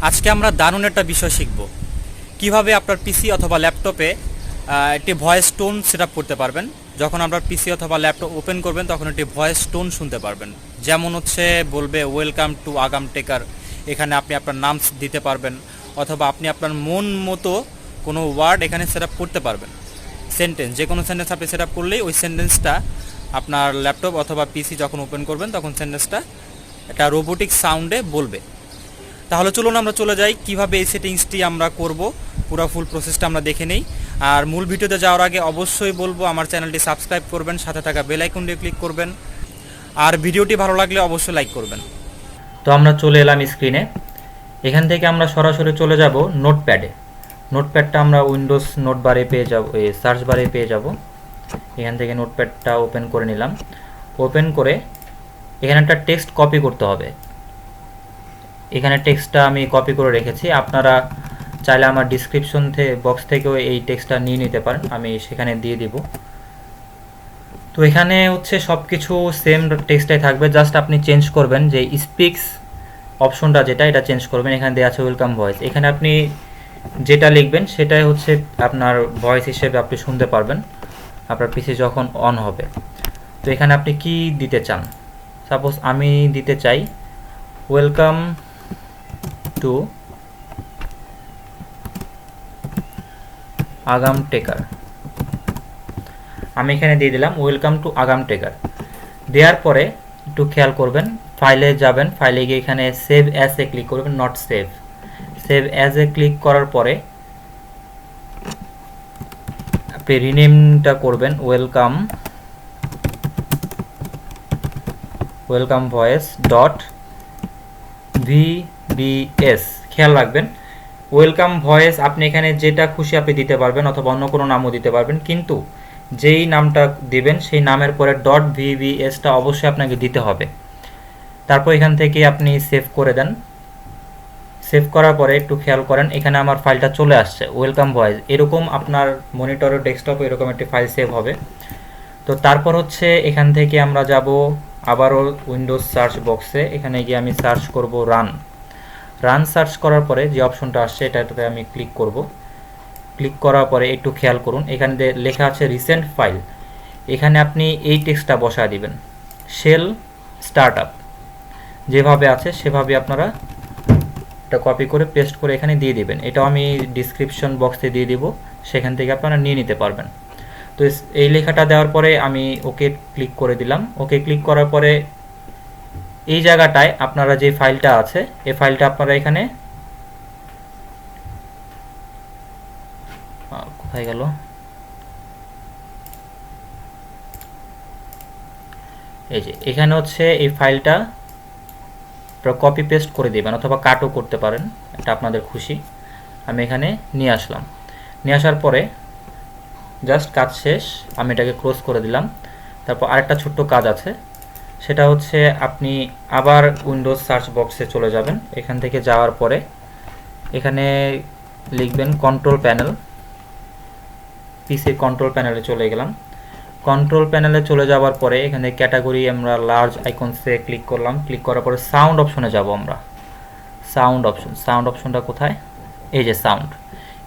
আজকে আমরা দারুণ একটা বিষয় শিখব, কিভাবে আপনার পিসি অথবা ল্যাপটপে একটি ভয়েস টোন সেট আপ করতে পারবেন। যখন আপনার পিসি অথবা ল্যাপটপ ওপেন করবেন তখন একটি ভয়েস টোন শুনতে পারবেন। যেমন হচ্ছে বলবে ওয়েলকাম টু আগাম টেকার, এখানে আপনি আপনার নাম দিতে পারবেন, অথবা আপনি আপনার মন মতো কোনো ওয়ার্ড এখানে সেট আপ করতে পারবেন। সেন্টেন্স, যে কোনো সেন্টেন্স আপনি সেট আপ করলেই ওই সেন্টেন্সটা আপনার ল্যাপটপ অথবা পিসি যখন ওপেন করবেন তখন সেন্টেন্সটা একটা রোবোটিক সাউন্ডে বলবে। তাহলে চলুন আমরা চলে যাই কিভাবে এই সেটিংসটি আমরা করব, পুরো ফুল প্রসেসটা আমরা দেখে নেই। আর মূল ভিডিওতে যাওয়ার আগে অবশ্যই বলবো আমার চ্যানেলটি সাবস্ক্রাইব করবেন, সাথে থাকা বেল আইকনটি ক্লিক করবেন, আর ভিডিওটি ভালো লাগলে অবশ্যই লাইক করবেন। তো আমরা চলে এলাম স্ক্রিনে। এখান থেকে আমরা সরাসরি চলে যাব নোটপ্যাডে। নোটপ্যাডটা আমরা উইন্ডোজ নোট বারে পেয়ে যাব, এই সার্চ বারে পেয়ে যাব। এখান থেকে নোটপ্যাডটা ওপেন করে নিলাম। ওপেন করে এখানে একটা টেক্সট কপি করতে হবে। এখানে টেক্সটটা আমি কপি করে রেখেছি, আপনারা চাইলে আমার ডিসক্রিপশন বক্স থেকেও এই টেক্সটটা নিয়ে নিতে পারেন, আমি সেখানে দিয়ে দিব। তো এখানে হচ্ছে সব কিছু সেম টেক্সটাই থাকবে, জাস্ট আপনি চেঞ্জ করবেন যে স্পিক্স অপশনটা যেটা, এটা চেঞ্জ করবেন। এখানে দেওয়া আছে ওয়েলকাম ভয়েস, এখানে আপনি যেটা লিখবেন সেটাই হচ্ছে আপনার ভয়েস হিসেবে আপনি শুনতে পারবেন আপনার পিসি যখন অন হবে। তো এখানে আপনি কি দিতে চান, সাপোজ আমি দিতে চাই ওয়েলকাম টু আগাম টেকার। আমি এখানে দিয়ে দিলাম ওয়েলকাম টু আগাম টেকার। দেওয়ার পরে একটু খেয়াল করবেন, ফাইলে যাবেন, ফাইলে গিয়ে এখানে সেভ অ্যাজ এ ক্লিক করবেন, not save. Save as a click করার পরে আপনি রিনেমটা করবেন ওয়েলকাম ভয়েস ডট ভিবিএস। খেয়াল রাখবেন ওয়েলকাম ভয়েস আপনি এখানে যেটা খুশি আপনি দিতে পারবেন, অথবা অন্য কোনো নামও দিতে পারবেন, কিন্তু যেই নামটা দিবেন সেই নামের পরে ডট ভিবিএসটা অবশ্যই আপনাকে দিতে হবে। তারপর এখান থেকে আপনি সেভ করে দেন। সেভ করার পরে একটু খেয়াল করেন, এখানে আমার ফাইলটা চলে আসছে ওয়েলকাম ভয়েস। এরকম আপনার মনিটর ও ডেস্কটপে এরকম একটি ফাইল সেভ হবে। তো তারপর হচ্ছে এখান থেকে আমরা যাব আবারও উইন্ডোজ সার্চ বক্সে, এখানে গিয়ে আমি সার্চ করব রান সার্চ করার পরে যে অপশনটা আসছে এটাতে আমি ক্লিক করব। ক্লিক করার পরে একটু খেয়াল করুন, এখানে লেখা আছে রিসেন্ট ফাইল। এখানে আপনি এই টেক্সটটা বসা দিবেন, শেল স্টার্টআপ। যেভাবে আছে সেভাবে আপনারা এটা কপি করে পেস্ট করে এখানে দিয়ে দিবেন। এটাও আমি ডিসক্রিপশন বক্সে দিয়ে দিব, সেখান থেকে আপনারা নিয়ে নিতে পারবেন। তো এই লেখাটা দেওয়ার পরে আমি ওকে ক্লিক করে দিলাম। ওকে ক্লিক করার পরে এই জায়গাটায় আপনারা যে ফাইলটা আছে এই ফাইলটা আপনারা এখানে কোথায় গেল, এই যে এখানে হচ্ছে এই ফাইলটা কপি পেস্ট করে দিবেন, অথবা কাটও করতে পারেন, এটা আপনাদের খুশি। আমি এখানে নিয়ে আসলাম। নিয়ে আসার পরে জাস্ট কাজ শেষ, আমি এটাকে ক্লোজ করে দিলাম। তারপর আরেকটা ছোট্ট কাজ আছে, সেটা হচ্ছে আপনি আবার উইন্ডোজ সার্চ বক্সে চলে যাবেন। এখান থেকে যাওয়ার পরে এখানে লিখবেন কন্ট্রোল প্যানেল। পিসির কন্ট্রোল প্যানেলে চলে গেলাম। কন্ট্রোল প্যানেলে চলে যাওয়ার পরে এখানে ক্যাটাগরি আমরা লার্জ আইকনসে ক্লিক করলাম। ক্লিক করার পরে সাউন্ড অপশনে যাব আমরা। সাউন্ড অপশনটা কোথায়, এই যে সাউন্ড,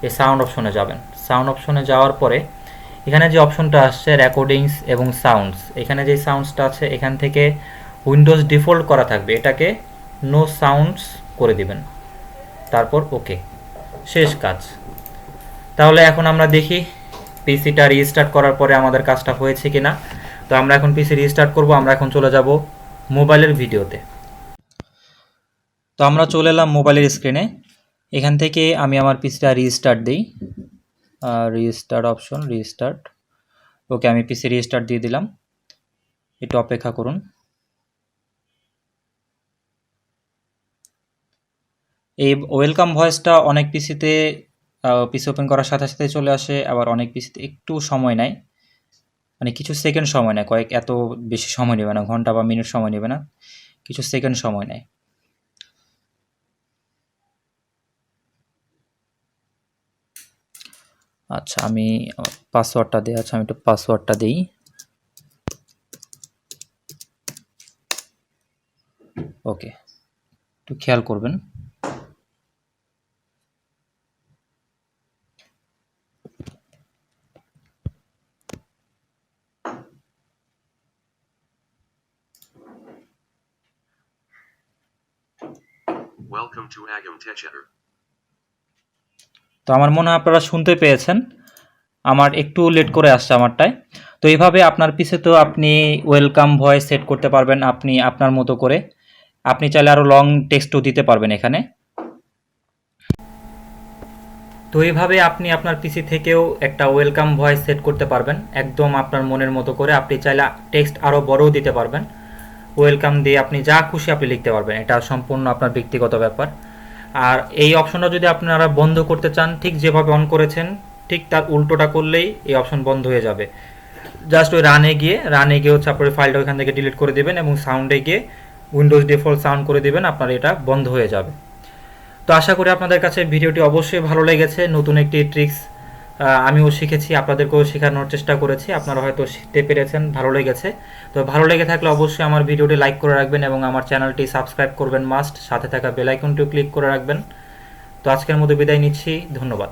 এই সাউন্ড অপশনে যাবেন। সাউন্ড অপশনে যাওয়ার পরে এখানে যে অপশনটা আসছে রেকর্ডিংস এবং সাউন্ডস, এখানে যে সাউন্ডসটা আছে এখান থেকে উইন্ডোজ ডিফল্ট করা থাকবে, এটাকে নো সাউন্ডস করে দিবেন। তারপর ওকে, শেষ কাজ। তাহলে এখন আমরা দেখি পিসিটা রিস্টার্ট করার পরে আমাদের কাজটা হয়েছে কিনা। তো আমরা এখন পিসি রিস্টার্ট করব। আমরা এখন চলে যাব মোবাইলের ভিডিওতে। তো আমরা চলে এলাম মোবাইলের স্ক্রিনে। এখান থেকে আমি আমার পিসিটা রিস্টার্ট দিই, রিস্টার্ট অপশন, রিস্টার্ট। ওকে, আমি পিসি রিস্টার্ট দিয়ে দিলাম, একটু অপেক্ষা করুন। এই ওয়েলকাম ভয়েসটা অনেক পিসিতে পিসি ওপেন করার সাথে সাথে চলে আসে, আবার অনেক পিসিতে একটু সময় নেয়, মানে কিছু সেকেন্ড সময় নেয়, এত বেশি সময় নেবে না, ঘন্টা বা মিনিট সময় নেবে না, কিছু সেকেন্ড সময় নেয়। আচ্ছা, আমি পাসওয়ার্ডটা দেওয়া আছে, আমি একটু পাসওয়ার্ডটা দিই। ওকে, একটু খেয়াল করবেন। Welcome to Agam Teacher. তো আমার মনে হয় আপনারা শুনতে পেয়েছেন, আমার একটু লেট করে আসছে আমারটায়। তো এইভাবে আপনার পিছে তো আপনি ওয়েলকাম ভয়েস সেট করতে পারবেন আপনি আপনার মতো করে। আপনি চাইলে আরও লং টেক্সটও দিতে পারবেন এখানে। তো এইভাবে আপনি আপনার পিসি থেকেও একটা ওয়েলকাম ভয়েস সেট করতে পারবেন একদম আপনার মনের মতো করে। আপনি চাইলে টেক্সট আরও বড়ও দিতে পারবেন, ওয়েলকাম দিয়ে আপনি যা খুশি আপনি লিখতে পারবেন, এটা সম্পূর্ণ আপনার ব্যক্তিগত ব্যাপার। আর এই অপশনটা যদি আপনারা বন্ধ করতে চান, ঠিক যেভাবে অন করেছেন ঠিক তার উল্টোটা করলেই এই অপশন বন্ধ হয়ে যাবে। জাস্ট ওই রানে গিয়ে হচ্ছে আপনার ফাইলটা ওইখান থেকে ডিলিট করে দেবেন এবং সাউন্ডে গিয়ে উইন্ডোজ ডিফল্ট সাউন্ড করে দেবেন, আপনার এটা বন্ধ হয়ে যাবে। তো আশা করি আপনাদের কাছে ভিডিওটি অবশ্যই ভালো লেগেছে। নতুন একটি ট্রিক্স আমিও শিখেছি, আপনাদেরকেও শেখানোর চেষ্টা করেছি, আপনারা হয়তো শিখতে পেরেছেন, ভালো লেগেছে। তো ভালো লেগে থাকলে অবশ্যই আমার ভিডিওটি লাইক করে রাখবেন এবং আমার চ্যানেলটি সাবস্ক্রাইব করবেন মাস্ট, সাথে থাকা বেল আইকনটিও ক্লিক করে রাখবেন। তো আজকের মতো বিদায় নিচ্ছি, ধন্যবাদ।